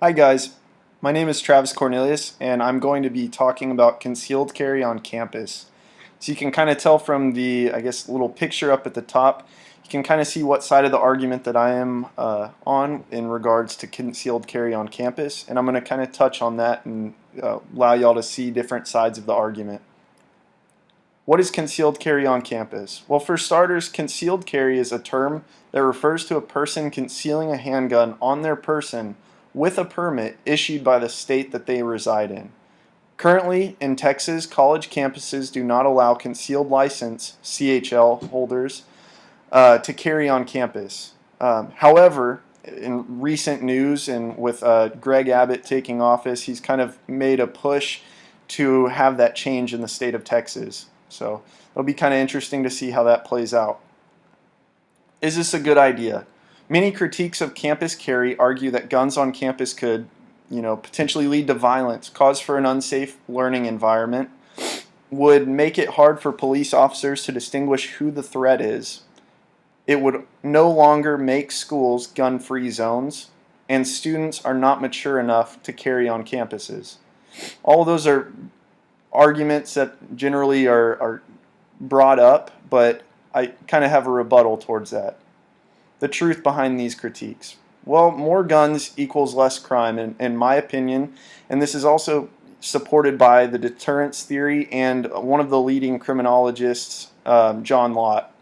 Hi guys, my name is Travis Cornelius and I'm going to be talking about concealed carry on campus. So you can kind of tell from the, little picture up at the top, you can kind of see what side of the argument that I am on in regards to concealed carry on campus, and I'm going to kind of touch on that and allow y'all to see different sides of the argument. What is concealed carry on campus? Well, for starters, concealed carry is a term that refers to a person concealing a handgun on their person with a permit issued by the state that they reside in. Currently, in Texas, college campuses do not allow concealed license (CHL) holders to carry on campus. However, in recent news and with Greg Abbott taking office, he's kind of made a push to have that change in the state of Texas. So it'll be kind of interesting to see how that plays out. Is this a good idea? Many critiques of campus carry argue that guns on campus could, potentially lead to violence, cause for an unsafe learning environment, would make it hard for police officers to distinguish who the threat is. It would no longer make schools gun-free zones, and students are not mature enough to carry on campuses. All of those are arguments that generally are brought up, but I kind of have a rebuttal towards that. The truth behind these critiques. Well, more guns equals less crime, in my opinion, and this is also supported by the deterrence theory and one of the leading criminologists, John Lott.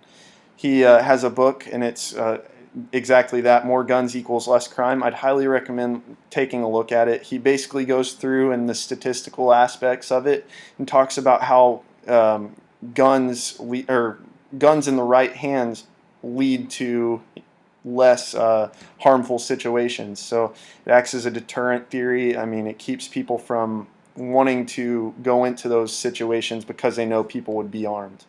He has a book, and it's exactly that, More Guns Equals Less Crime. I'd highly recommend taking a look at it. He basically goes through in the statistical aspects of it and talks about how guns in the right hands lead to less harmful situations. So it acts as a deterrent theory. I mean, it keeps people from wanting to go into those situations because they know people would be armed.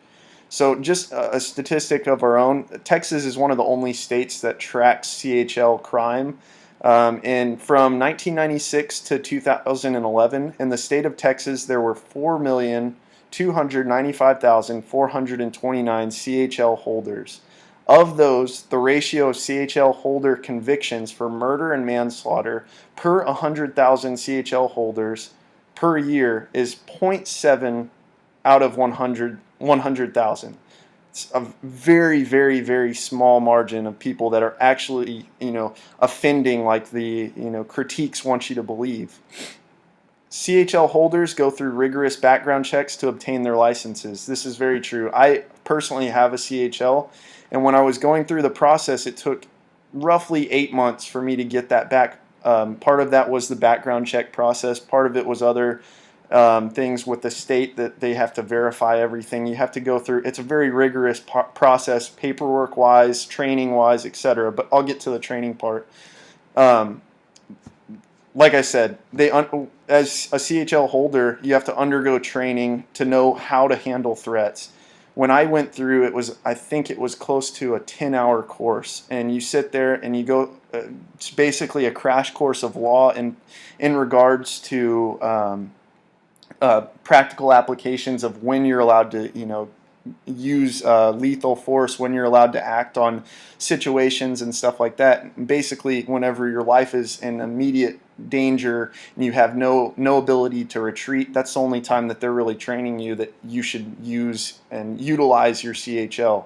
So just a statistic of our own, Texas is one of the only states that tracks CHL crime. And from 1996 to 2011, in the state of Texas, there were 4,295,429 CHL holders. Of those, the ratio of CHL holder convictions for murder and manslaughter per 100,000 CHL holders per year is 0.7 out of 100,000. It's a very, very, very small margin of people that are actually, offending like the, critiques want you to believe. CHL holders go through rigorous background checks to obtain their licenses. This is very true. I personally have a CHL, and when I was going through the process, it took roughly 8 months for me to get that back. Part of that was the background check process. Part of it was other things with the state that they have to verify everything. You have to go through. It's a very rigorous process, paperwork-wise, training-wise, etc. But I'll get to the training part. Like I said, as a CHL holder, you have to undergo training to know how to handle threats. When I went through, I think it was close to a 10-hour course, and you sit there and you go. It's basically a crash course of law in regards to practical applications of when you're allowed to, use lethal force, when you're allowed to act on situations and stuff like that. And basically, whenever your life is in immediate danger and you have no ability to retreat, that's the only time that they're really training you that you should use and utilize your CHL.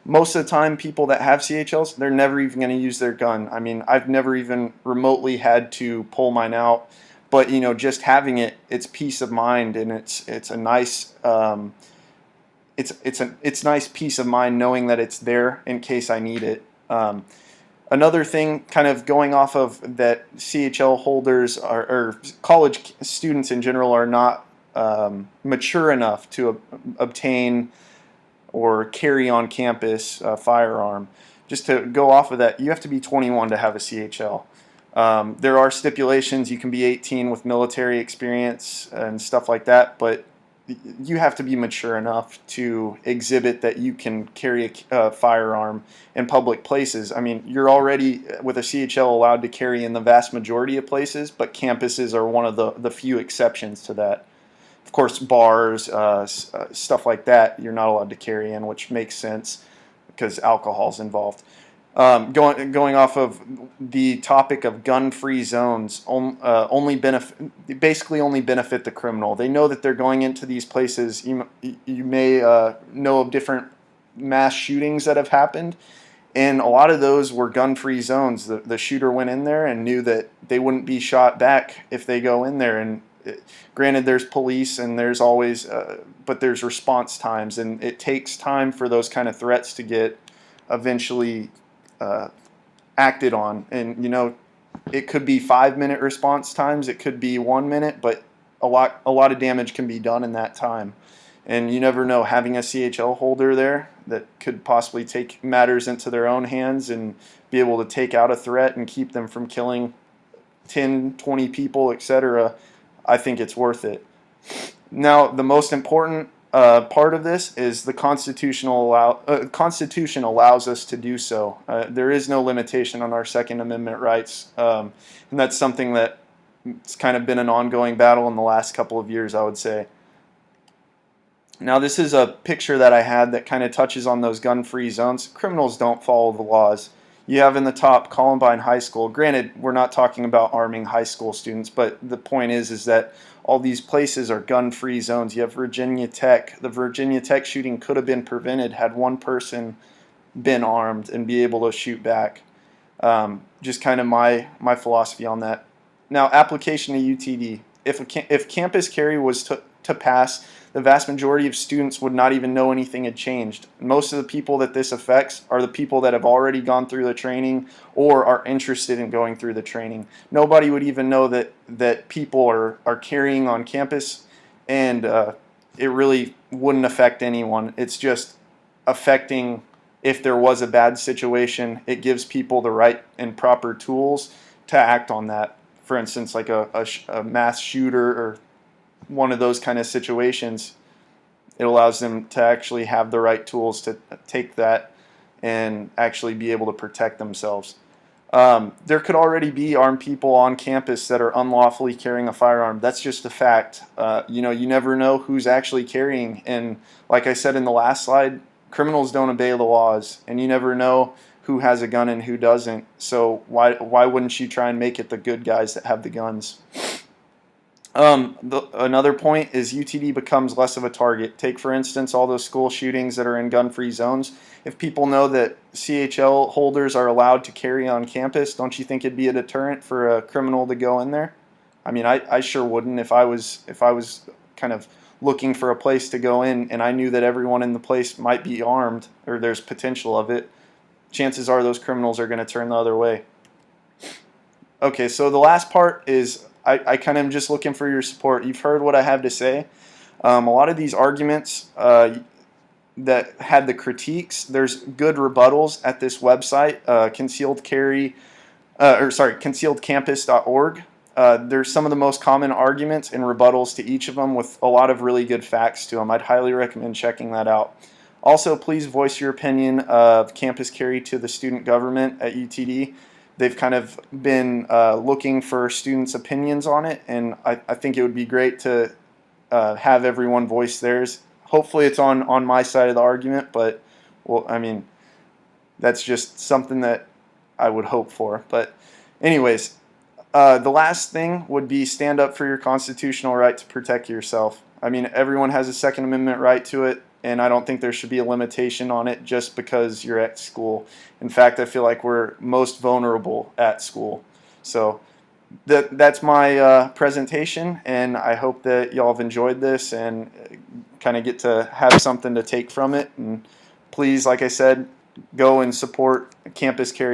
Most of the time, people that have CHLs, they're never even going to use their gun. I mean, I've never even remotely had to pull mine out, but just having it, it's peace of mind, and it's a nice it's nice peace of mind knowing that it's there in case I need it. Another thing, kind of going off of that, CHL holders or college students in general are not mature enough to obtain or carry on campus a firearm. Just to go off of that, you have to be 21 to have a CHL. There are stipulations. You can be 18 with military experience and stuff like that, but you have to be mature enough to exhibit that you can carry a firearm in public places. I mean, you're already, with a CHL, allowed to carry in the vast majority of places, but campuses are one of the few exceptions to that. Of course, bars, stuff like that, you're not allowed to carry in, which makes sense because alcohol's involved. Going off of the topic of gun-free zones, basically only benefit the criminal. They know that they're going into these places. You may know of different mass shootings that have happened, and a lot of those were gun-free zones. The shooter went in there and knew that they wouldn't be shot back if they go in there. And granted, there's police and there's always, but there's response times, and it takes time for those kind of threats to get eventually acted on. And it could be 5-minute response times, it could be 1 minute, but a lot of damage can be done in that time. And you never know, having a CHL holder there that could possibly take matters into their own hands and be able to take out a threat and keep them from killing 10, 20 people, etc. I think it's worth it. Now, the most important part of this is the Constitution allows us to do so. There is no limitation on our Second Amendment rights, and that's something that it's kind of been an ongoing battle in the last couple of years, I would say. Now, this is a picture that I had that kind of touches on those gun-free zones. Criminals don't follow the laws. You have in the top Columbine High School. Granted, we're not talking about arming high school students, but the point is that all these places are gun-free zones. You have Virginia Tech. The Virginia Tech shooting could have been prevented had one person been armed and be able to shoot back. Just kind of my philosophy on that. Now, application to UTD. If campus carry was to pass, the vast majority of students would not even know anything had changed. Most of the people that this affects are the people that have already gone through the training or are interested in going through the training. Nobody would even know that people are carrying on campus, and it really wouldn't affect anyone. It's just affecting, if there was a bad situation, it gives people the right and proper tools to act on that. For instance, like a mass shooter or one of those kind of situations, it allows them to actually have the right tools to take that and actually be able to protect themselves. There could already be armed people on campus that are unlawfully carrying a firearm. That's just a fact. You never know who's actually carrying, and like I said in the last slide, criminals don't obey the laws, and you never know who has a gun and who doesn't. So why wouldn't you try and make it the good guys that have the guns? Another point is UTD becomes less of a target. Take, for instance, all those school shootings that are in gun-free zones. If people know that CHL holders are allowed to carry on campus, don't you think it'd be a deterrent for a criminal to go in there? I mean, I sure wouldn't if I was kind of looking for a place to go in and I knew that everyone in the place might be armed or there's potential of it. Chances are those criminals are going to turn the other way. Okay, so the last part is I kind of am just looking for your support. You've heard what I have to say. A lot of these arguments that had the critiques, there's good rebuttals at this website, concealedcampus.org. There's some of the most common arguments and rebuttals to each of them with a lot of really good facts to them. I'd highly recommend checking that out. Also, please voice your opinion of campus carry to the student government at UTD. They've kind of been looking for students' opinions on it, and I think it would be great to have everyone voice theirs. Hopefully it's on my side of the argument, but, well, I mean, that's just something that I would hope for. But anyways, the last thing would be stand up for your constitutional right to protect yourself. I mean, everyone has a Second Amendment right to it, and I don't think there should be a limitation on it just because you're at school. In fact, I feel like we're most vulnerable at school. So that's my presentation, and I hope that y'all have enjoyed this and kind of get to have something to take from it. And please, like I said, go and support Campus Carry.